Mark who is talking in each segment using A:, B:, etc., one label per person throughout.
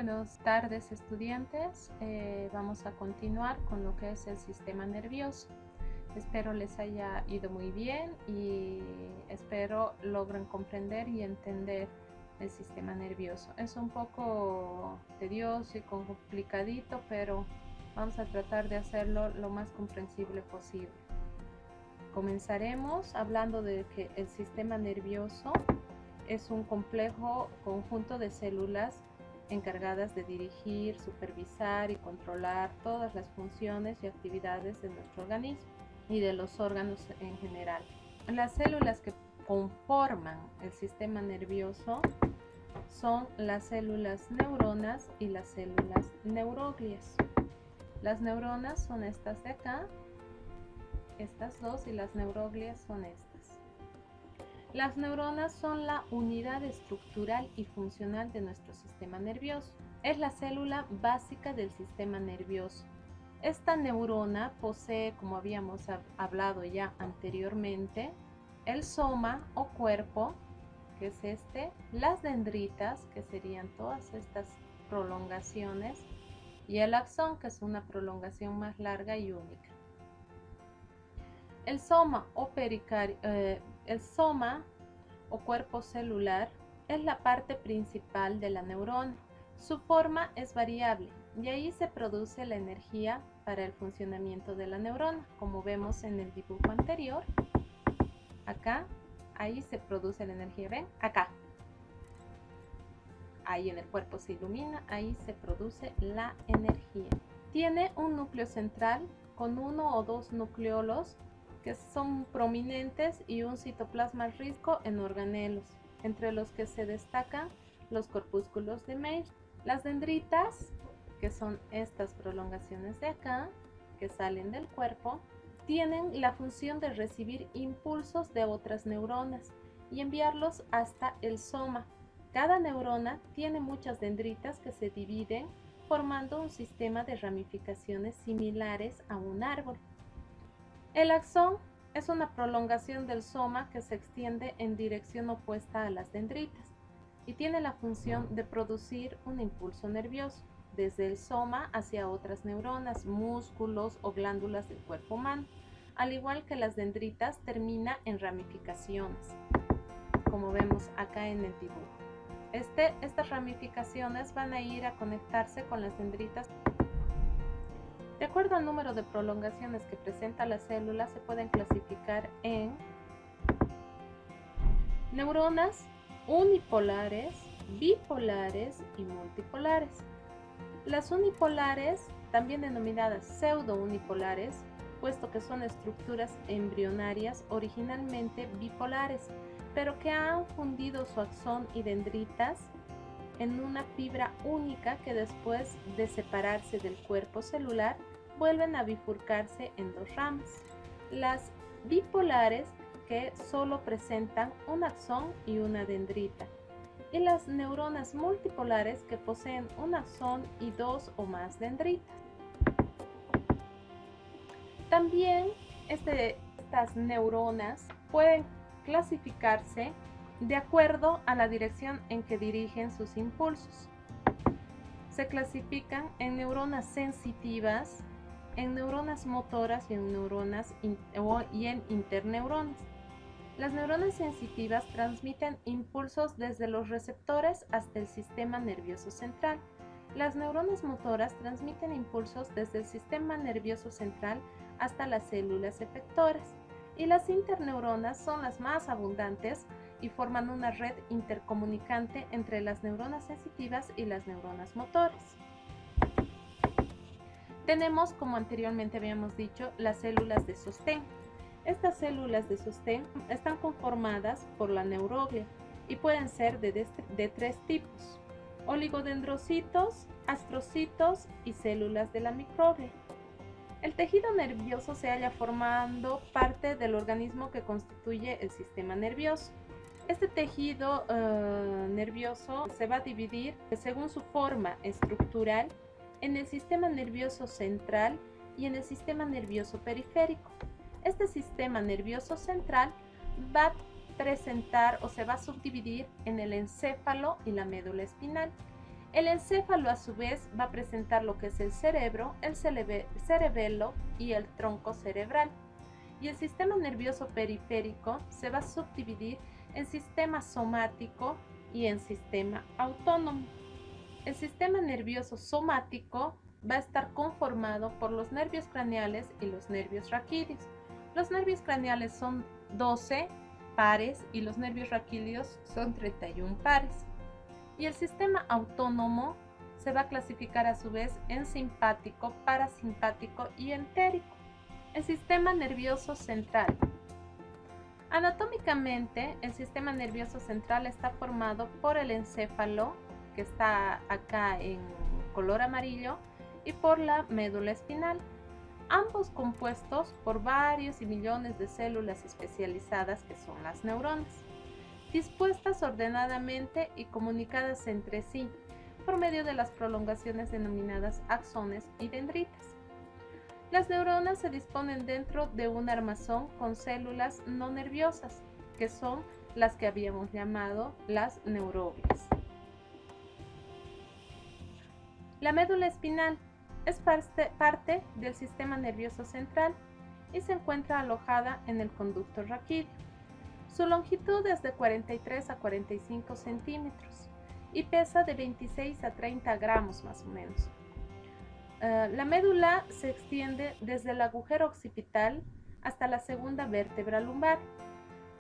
A: Buenas tardes, estudiantes. Vamos a continuar con lo que es el sistema nervioso. Espero les haya ido muy bien y espero logren comprender y entender el sistema nervioso. Es un poco tedioso y complicadito, pero vamos a tratar de hacerlo lo más comprensible posible. Comenzaremos hablando de que el sistema nervioso es un complejo conjunto de células encargadas de dirigir, supervisar y controlar todas las funciones y actividades de nuestro organismo y de los órganos en general. Las células que conforman el sistema nervioso son las células neuronas y las células neuroglias. Las neuronas son estas de acá, estas dos, y las neuroglias son estas. Las neuronas son la unidad estructural y funcional de nuestro sistema nervioso. Es la célula básica del sistema nervioso. Esta neurona posee, como habíamos hablado ya anteriormente, el soma o cuerpo, que es este, las dendritas, que serían todas estas prolongaciones, y el axón, que es una prolongación más larga y única. El soma o cuerpo celular es la parte principal de la neurona. Su forma es variable y ahí se produce la energía para el funcionamiento de la neurona, como vemos en el dibujo anterior. Acá, ahí se produce la energía, ¿ven? Acá. Ahí en el cuerpo se ilumina, ahí se produce la energía. Tiene un núcleo central con uno o dos nucleolos que son prominentes y un citoplasma rico en organelos, entre los que se destacan los corpúsculos de Mayr. Las dendritas, que son estas prolongaciones de acá, que salen del cuerpo, tienen la función de recibir impulsos de otras neuronas y enviarlos hasta el soma. Cada neurona tiene muchas dendritas que se dividen formando un sistema de ramificaciones similares a un árbol. El axón es una prolongación del soma que se extiende en dirección opuesta a las dendritas y tiene la función de producir un impulso nervioso desde el soma hacia otras neuronas, músculos o glándulas del cuerpo humano. Al igual que las dendritas, termina en ramificaciones, como vemos acá en el dibujo. Estas ramificaciones van a ir a conectarse con las dendritas. De acuerdo al número de prolongaciones que presenta la célula, se pueden clasificar en neuronas unipolares, bipolares y multipolares. Las unipolares, también denominadas pseudounipolares, puesto que son estructuras embrionarias originalmente bipolares, pero que han fundido su axón y dendritas en una fibra única que después de separarse del cuerpo celular vuelven a bifurcarse en dos ramas. Las bipolares, que solo presentan un axón y una dendrita, y las neuronas multipolares, que poseen un axón y dos o más dendritas. También estas neuronas pueden clasificarse de acuerdo a la dirección en que dirigen sus impulsos. Se clasifican en neuronas sensitivas, en neuronas motoras y en interneuronas. Las neuronas sensitivas transmiten impulsos desde los receptores hasta el sistema nervioso central. Las neuronas motoras transmiten impulsos desde el sistema nervioso central hasta las células efectoras. Y las interneuronas son las más abundantes y forman una red intercomunicante entre las neuronas sensitivas y las neuronas motoras. Tenemos, como anteriormente habíamos dicho, las células de sostén. Estas células de sostén están conformadas por la neuroglia y pueden ser de tres tipos: oligodendrocitos, astrocitos y células de la microglia. El tejido nervioso se halla formando parte del organismo que constituye el sistema nervioso. Este tejido nervioso se va a dividir según su forma estructural en el sistema nervioso central y en el sistema nervioso periférico. Este sistema nervioso central va a presentar o se va a subdividir en el encéfalo y la médula espinal, El encéfalo a su vez va a presentar lo que es el cerebro, el cerebelo y el tronco cerebral. Y el sistema nervioso periférico se va a subdividir en sistema somático y en sistema autónomo. El sistema nervioso somático va a estar conformado por los nervios craneales y los nervios raquídeos. Los nervios craneales son 12 pares y los nervios raquídeos son 31 pares. Y el sistema autónomo se va a clasificar a su vez en simpático, parasimpático y entérico. El sistema nervioso central. Anatómicamente, el sistema nervioso central está formado por el encéfalo, que está acá en color amarillo, y por la médula espinal, ambos compuestos por varios y millones de células especializadas que son las neuronas, dispuestas ordenadamente y comunicadas entre sí por medio de las prolongaciones denominadas axones y dendritas. Las neuronas se disponen dentro de un armazón con células no nerviosas, que son las que habíamos llamado las neuroblias. La médula espinal es parte del sistema nervioso central y se encuentra alojada en el conducto raquídeo. Su longitud es de 43 a 45 centímetros y pesa de 26 a 30 gramos más o menos. La médula se extiende desde el agujero occipital hasta la segunda vértebra lumbar.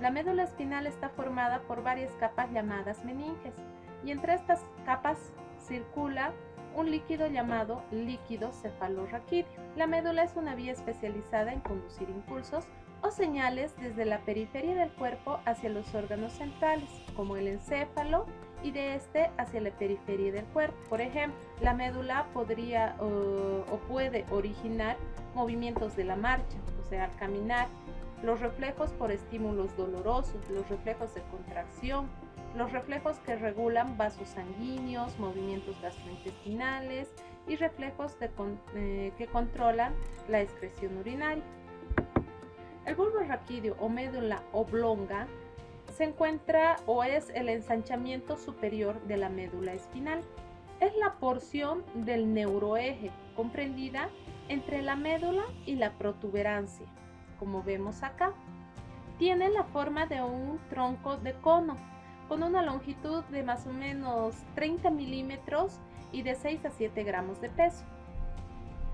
A: La médula espinal está formada por varias capas llamadas meninges y entre estas capas circula un líquido llamado líquido cefalorraquídeo. La médula es una vía especializada en conducir impulsos o señales desde la periferia del cuerpo hacia los órganos centrales, como el encéfalo, y de este hacia la periferia del cuerpo. Por ejemplo, la médula podría o puede originar movimientos de la marcha, o sea, al caminar, los reflejos por estímulos dolorosos, los reflejos de contracción, los reflejos que regulan vasos sanguíneos, movimientos gastrointestinales y reflejos que controlan la excreción urinaria. El bulbo raquídeo o médula oblonga se encuentra o es el ensanchamiento superior de la médula espinal. Es la porción del neuroeje comprendida entre la médula y la protuberancia, como vemos acá. Tiene la forma de un tronco de cono, con una longitud de más o menos 30 milímetros y de 6 a 7 gramos de peso.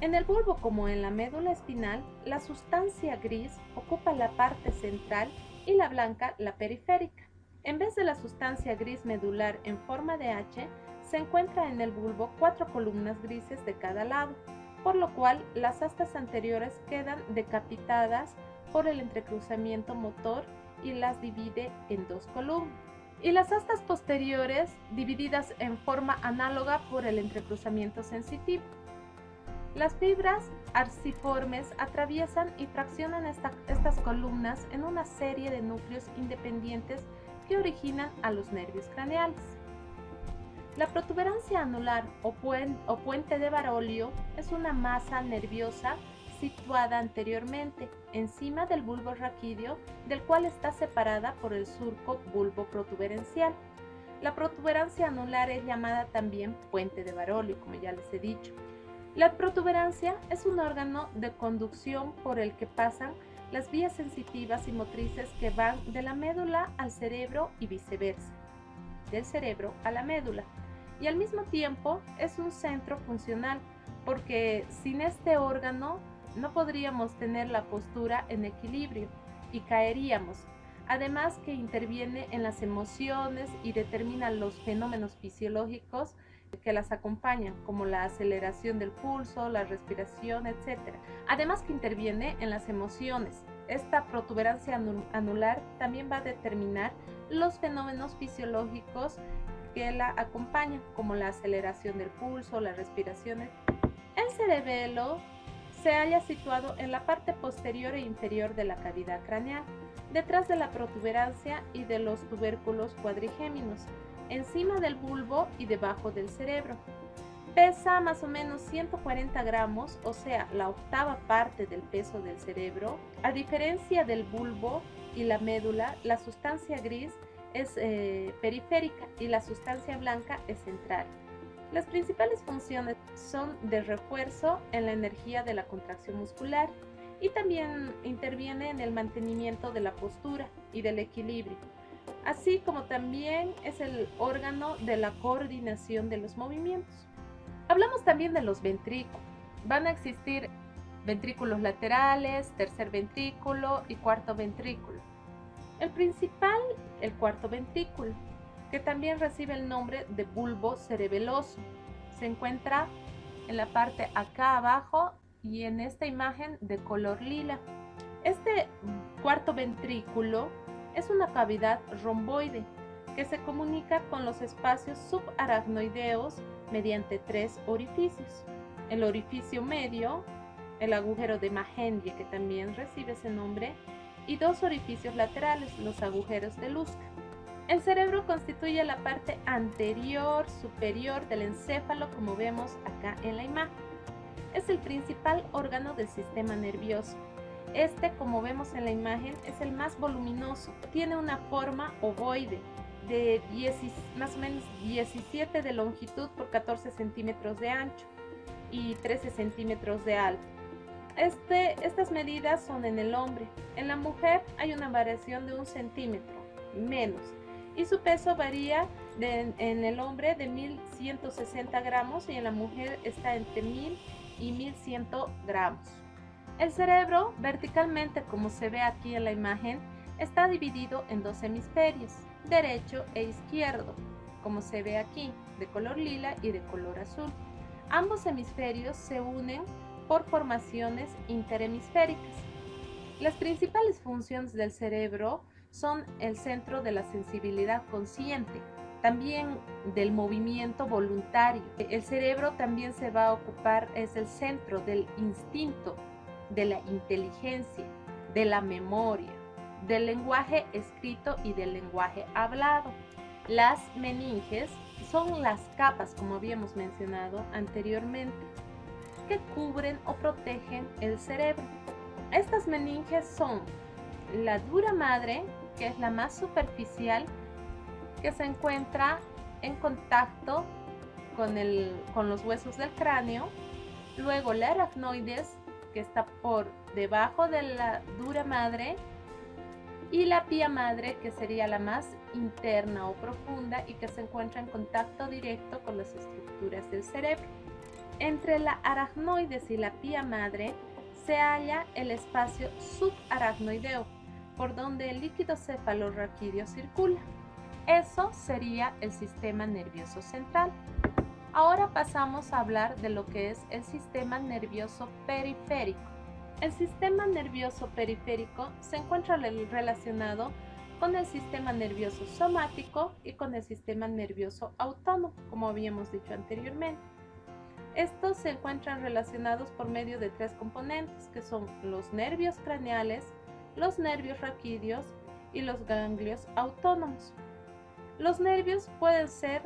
A: En el bulbo como en la médula espinal, la sustancia gris ocupa la parte central y la blanca la periférica. En vez de la sustancia gris medular en forma de H, se encuentra en el bulbo 4 columnas grises de cada lado, por lo cual las astas anteriores quedan decapitadas por el entrecruzamiento motor y las divide en 2 columnas. Y las astas posteriores divididas en forma análoga por el entrecruzamiento sensitivo. Las fibras arciformes atraviesan y fraccionan estas columnas en una serie de núcleos independientes que originan a los nervios craneales. La protuberancia anular o puente de Barolio es una masa nerviosa situada anteriormente, encima del bulbo raquídeo, del cual está separada por el surco bulbo protuberencial. La protuberancia anular es llamada también puente de Barolio, como ya les he dicho. La protuberancia es un órgano de conducción por el que pasan las vías sensitivas y motrices que van de la médula al cerebro y viceversa, del cerebro a la médula. Y al mismo tiempo es un centro funcional, porque sin este órgano no podríamos tener la postura en equilibrio y caeríamos. Además que interviene en las emociones y determina los fenómenos fisiológicos que las acompañan, como la aceleración del pulso, la respiración, etc. Además que interviene en las emociones. Esta protuberancia anular también va a determinar los fenómenos fisiológicos que la acompañan, como la aceleración del pulso, la respiración. El cerebelo se halla situado en la parte posterior e inferior de la cavidad craneal, detrás de la protuberancia y de los tubérculos cuadrigéminos, encima del bulbo y debajo del cerebro. Pesa más o menos 140 gramos, o sea, la octava parte del peso del cerebro. A diferencia del bulbo y la médula, la sustancia gris es periférica y la sustancia blanca es central. Las principales funciones son de refuerzo en la energía de la contracción muscular y también interviene en el mantenimiento de la postura y del equilibrio, así como también es el órgano de la coordinación de los movimientos. Hablamos también de los ventrículos. Van a existir ventrículos laterales, tercer ventrículo y cuarto ventrículo. El principal, el cuarto ventrículo, que también recibe el nombre de bulbo cerebeloso. Se encuentra en la parte acá abajo y en esta imagen de color lila. Este cuarto ventrículo es una cavidad romboide que se comunica con los espacios subaracnoideos mediante 3 orificios. El orificio medio, el agujero de Magendie, que también recibe ese nombre, y 2 orificios laterales, los agujeros de Luska. El cerebro constituye la parte anterior superior del encéfalo, como vemos acá en la imagen. Es el principal órgano del sistema nervioso. Este, como vemos en la imagen, es el más voluminoso. Tiene una forma ovoide de más o menos 17 de longitud por 14 centímetros de ancho y 13 centímetros de alto. Estas medidas son en el hombre. En la mujer hay una variación de 1 centímetro menos y su peso varía en el hombre de 1160 gramos y en la mujer está entre 1000 y 1100 gramos. El cerebro, verticalmente, como se ve aquí en la imagen, está dividido en 2 hemisferios, derecho e izquierdo, como se ve aquí, de color lila y de color azul. Ambos hemisferios se unen por formaciones interhemisféricas. Las principales funciones del cerebro son el centro de la sensibilidad consciente, también del movimiento voluntario. El cerebro también se va a ocupar, es el centro del instinto, de la inteligencia, de la memoria, del lenguaje escrito y del lenguaje hablado. Las meninges son las capas, como habíamos mencionado anteriormente, que cubren o protegen el cerebro. Estas meninges son la dura madre, que es la más superficial, que se encuentra en contacto con los huesos del cráneo. Luego la aracnoides, que está por debajo de la dura madre, y la pía madre, que sería la más interna o profunda y que se encuentra en contacto directo con las estructuras del cerebro. Entre la aracnoides y la pía madre se halla el espacio subaracnoideo, por donde el líquido cefalorraquídeo circula. Eso sería el sistema nervioso central. Ahora pasamos a hablar de lo que es el sistema nervioso periférico. El sistema nervioso periférico se encuentra relacionado con el sistema nervioso somático y con el sistema nervioso autónomo, como habíamos dicho anteriormente. Estos se encuentran relacionados por medio de 3 componentes, que son los nervios craneales, los nervios raquídeos y los ganglios autónomos. Los nervios pueden ser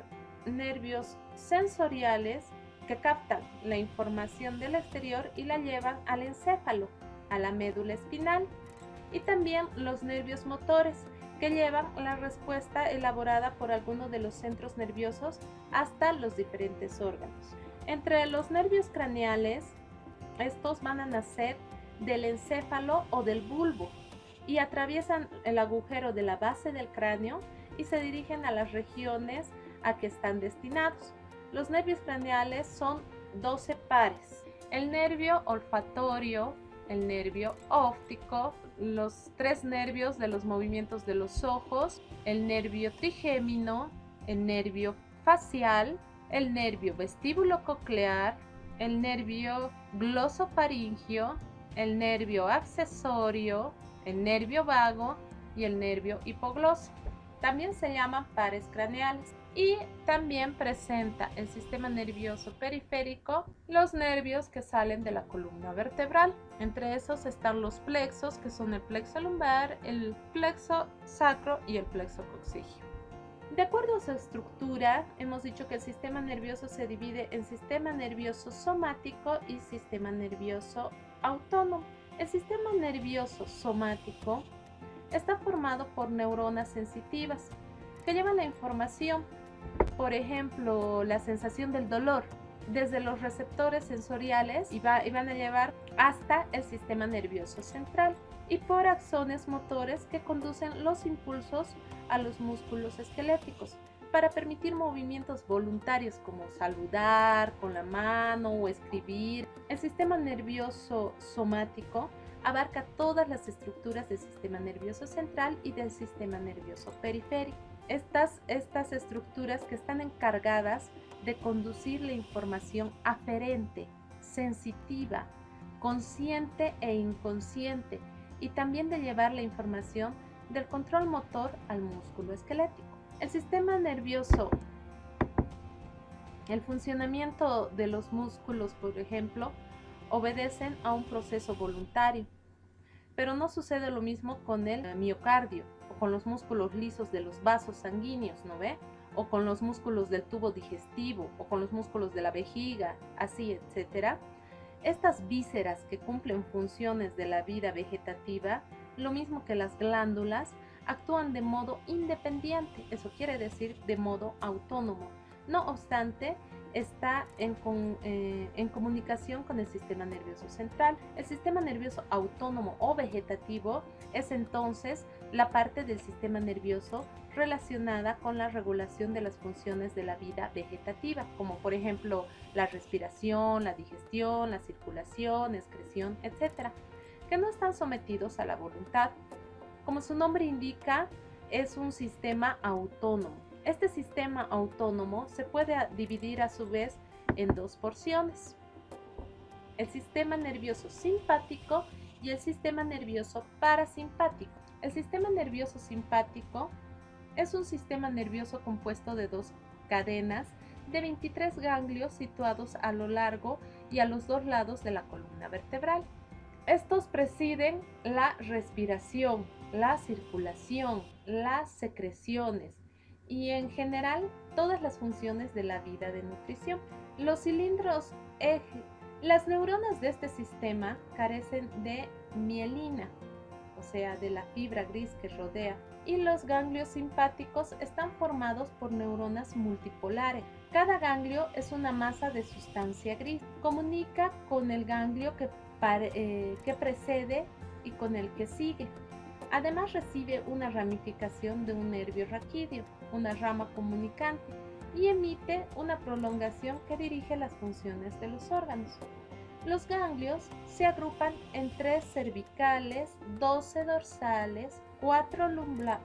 A: nervios sensoriales, que captan la información del exterior y la llevan al encéfalo, a la médula espinal, y también los nervios motores, que llevan la respuesta elaborada por alguno de los centros nerviosos hasta los diferentes órganos. Entre los nervios craneales, estos van a nacer del encéfalo o del bulbo y atraviesan el agujero de la base del cráneo y se dirigen a las regiones a que están destinados. Los nervios craneales son 12 pares. El nervio olfatorio, el nervio óptico, los 3 nervios de los movimientos de los ojos, el nervio trigémino, el nervio facial, el nervio vestíbulo coclear, el nervio glosofaringio, el nervio accesorio, el nervio vago y el nervio hipogloso. También se llaman pares craneales. Y también presenta el sistema nervioso periférico los nervios que salen de la columna vertebral. Entre esos están los plexos, que son el plexo lumbar, el plexo sacro y el plexo coxígeo. De acuerdo a su estructura, hemos dicho que el sistema nervioso se divide en sistema nervioso somático y sistema nervioso autónomo. El sistema nervioso somático está formado por neuronas sensitivas que llevan la información Por ejemplo, la sensación del dolor, desde los receptores sensoriales y van a llevar hasta el sistema nervioso central, y por axones motores que conducen los impulsos a los músculos esqueléticos para permitir movimientos voluntarios como saludar con la mano o escribir. El sistema nervioso somático abarca todas las estructuras del sistema nervioso central y del sistema nervioso periférico. Estas estructuras que están encargadas de conducir la información aferente, sensitiva, consciente e inconsciente, y también de llevar la información del control motor al músculo esquelético. El sistema nervioso, el funcionamiento de los músculos, por ejemplo, obedecen a un proceso voluntario, pero no sucede lo mismo con el miocardio o con los músculos lisos de los vasos sanguíneos, ¿no ve? O con los músculos del tubo digestivo o con los músculos de la vejiga, así, etcétera. Estas vísceras que cumplen funciones de la vida vegetativa, lo mismo que las glándulas, actúan de modo independiente, eso quiere decir de modo autónomo. No obstante, está en comunicación con el sistema nervioso central. El sistema nervioso autónomo o vegetativo es entonces la parte del sistema nervioso relacionada con la regulación de las funciones de la vida vegetativa, como por ejemplo la respiración, la digestión, la circulación, excreción, etc., que no están sometidos a la voluntad. Como su nombre indica, es un sistema autónomo. Este sistema autónomo se puede dividir a su vez en dos porciones: el sistema nervioso simpático y el sistema nervioso parasimpático. El sistema nervioso simpático es un sistema nervioso compuesto de dos cadenas de 23 ganglios situados a lo largo y a los dos lados de la columna vertebral. Estos presiden la respiración, la circulación, las secreciones y en general todas las funciones de la vida de nutrición. Los cilindros eje. Las neuronas de este sistema carecen de mielina, o sea, de la fibra gris que rodea, y los ganglios simpáticos están formados por neuronas multipolares. Cada ganglio es una masa de sustancia gris. Comunica con el ganglio que precede y con el que sigue. Además recibe una ramificación de un nervio raquídeo, una rama comunicante, y emite una prolongación que dirige las funciones de los órganos. Los ganglios se agrupan en 3 cervicales, 12 dorsales, 4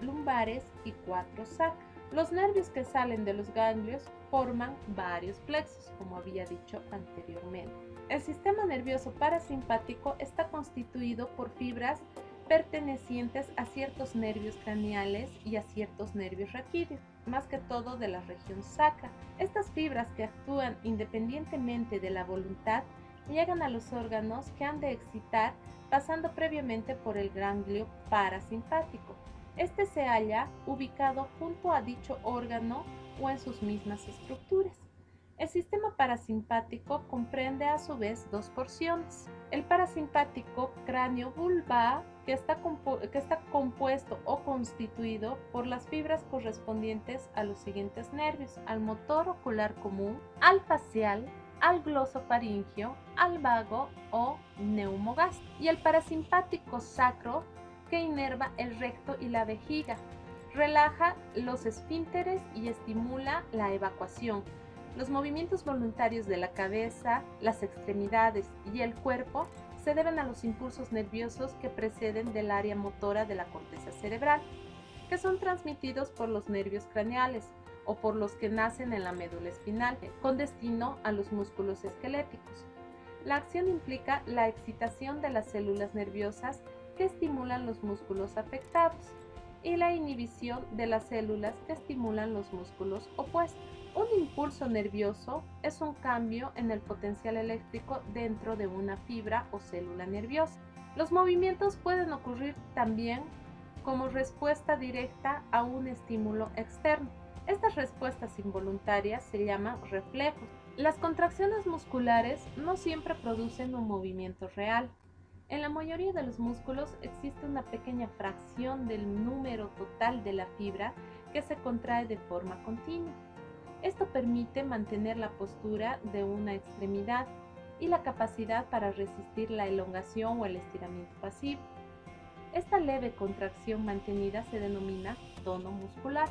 A: lumbares y 4 sacros. Los nervios que salen de los ganglios forman varios plexos, como había dicho anteriormente. El sistema nervioso parasimpático está constituido por fibras pertenecientes a ciertos nervios craneales y a ciertos nervios raquídeos, más que todo de la región sacra. Estas fibras, que actúan independientemente de la voluntad, llegan a los órganos que han de excitar pasando previamente por el ganglio parasimpático. Este se halla ubicado junto a dicho órgano o en sus mismas estructuras. El sistema parasimpático comprende a su vez dos porciones: el parasimpático cráneo-vulvar, que está compuesto o constituido por las fibras correspondientes a los siguientes nervios: al motor ocular común, al facial, al glosofaringeo, al vago o neumogástrico; y el parasimpático sacro, que inerva el recto y la vejiga, relaja los esfínteres y estimula la evacuación. Los movimientos voluntarios de la cabeza, las extremidades y el cuerpo se deben a los impulsos nerviosos que preceden del área motora de la corteza cerebral, que son transmitidos por los nervios craneales o por los que nacen en la médula espinal, con destino a los músculos esqueléticos. La acción implica la excitación de las células nerviosas que estimulan los músculos afectados y la inhibición de las células que estimulan los músculos opuestos. Un impulso nervioso es un cambio en el potencial eléctrico dentro de una fibra o célula nerviosa. Los movimientos pueden ocurrir también como respuesta directa a un estímulo externo. Estas respuestas involuntarias se llaman reflejos. Las contracciones musculares no siempre producen un movimiento real. En la mayoría de los músculos existe una pequeña fracción del número total de la fibra que se contrae de forma continua. Esto permite mantener la postura de una extremidad y la capacidad para resistir la elongación o el estiramiento pasivo. Esta leve contracción mantenida se denomina tono muscular.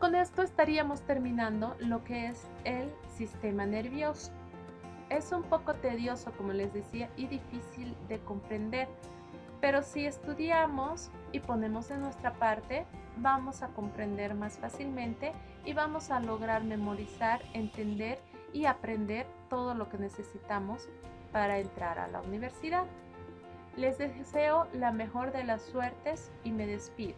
A: Con esto estaríamos terminando lo que es el sistema nervioso. Es un poco tedioso, como les decía, y difícil de comprender, pero si estudiamos y ponemos de nuestra parte, vamos a comprender más fácilmente y vamos a lograr memorizar, entender y aprender todo lo que necesitamos para entrar a la universidad. Les deseo la mejor de las suertes y me despido.